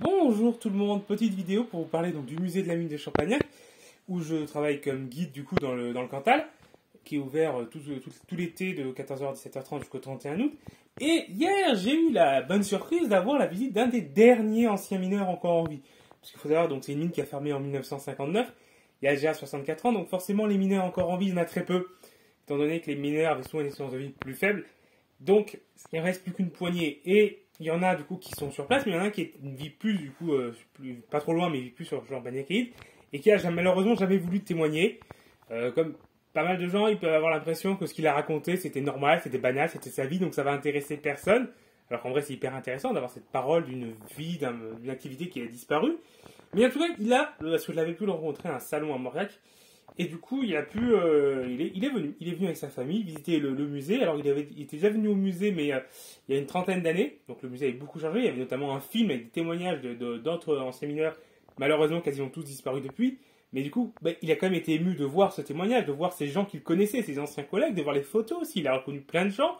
Bonjour tout le monde, petite vidéo pour vous parler donc du musée de la mine de Champagnac où je travaille comme guide du coup dans le Cantal qui est ouvert tout l'été de 14h à 17h30 jusqu'au 31 août. Et hier j'ai eu la bonne surprise d'avoir la visite d'un des derniers anciens mineurs encore en vie. Parce qu'il faut savoir, donc c'est une mine qui a fermé en 1959, il y a déjà 64 ans, donc forcément les mineurs encore en vie il y en a très peu, étant donné que les mineurs avaient souvent une espérance de vie plus faible. Donc il ne reste plus qu'une poignée et il y en a du coup qui sont sur place, mais il y en a un qui ne vit plus du coup, pas trop loin, mais il vit plus sur genre Baniakeid, et qui a malheureusement jamais voulu témoigner. Comme pas mal de gens, ils peuvent avoir l'impression que ce qu'il a raconté c'était normal, c'était banal, c'était sa vie, donc ça va intéresser personne. Alors qu'en vrai c'est hyper intéressant d'avoir cette parole d'une vie, d'une activité qui a disparu. Mais en tout cas, parce que je l'avais pu le rencontrer à un salon à Mauriac, et du coup, il est venu avec sa famille visiter le musée. Alors, il était déjà venu au musée, mais il y a une trentaine d'années. Donc, le musée avait beaucoup changé. Il y avait notamment un film avec des témoignages d'autres anciens mineurs, malheureusement quasiment tous disparus depuis. Mais du coup, il a quand même été ému de voir ce témoignage, de voir ces gens qu'il connaissait, ses anciens collègues, de voir les photos aussi. Il a reconnu plein de gens.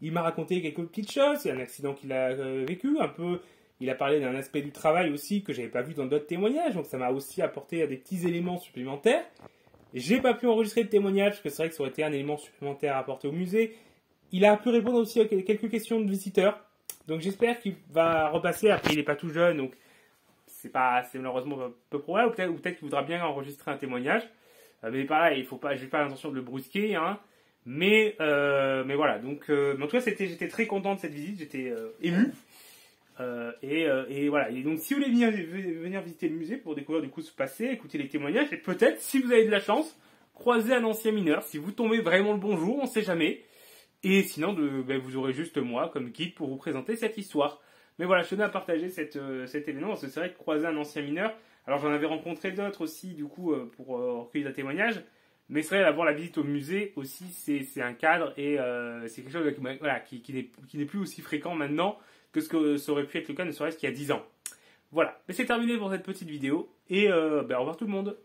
Il m'a raconté quelques petites choses. Il y a un accident qu'il a vécu, un peu. Il a parlé d'un aspect du travail aussi que j'avais pas vu dans d'autres témoignages. Donc, ça m'a aussi apporté des petits éléments supplémentaires. J'ai pas pu enregistrer de témoignage parce que c'est vrai que ça aurait été un élément supplémentaire à apporter au musée. Il a pu répondre aussi à quelques questions de visiteurs. Donc j'espère qu'il va repasser. Après, il n'est pas tout jeune, donc c'est malheureusement peu probable. Ou peut-être qu'il voudra bien enregistrer un témoignage. Mais pareil, j'ai pas l'intention de le brusquer, hein. Mais voilà. Donc, en tout cas, j'étais très content de cette visite. J'étais ému. Et voilà. Et donc, si vous voulez venir visiter le musée pour découvrir du coup ce passé, écouter les témoignages, et peut-être, si vous avez de la chance, croiser un ancien mineur. Si vous tombez vraiment le bon jour, on ne sait jamais. Et sinon, vous aurez juste moi comme guide pour vous présenter cette histoire. Mais voilà, je tenais à partager cet événement parce que c'est vrai que croiser un ancien mineur. Alors, j'en avais rencontré d'autres aussi, du coup, pour recueillir des témoignages. Mais c'est vrai, d'avoir la visite au musée aussi, c'est un cadre et c'est quelque chose qui n'est plus aussi fréquent maintenant que ce que ça aurait pu être le cas ne serait-ce qu'il y a 10 ans. Voilà, mais c'est terminé pour cette petite vidéo et au revoir tout le monde.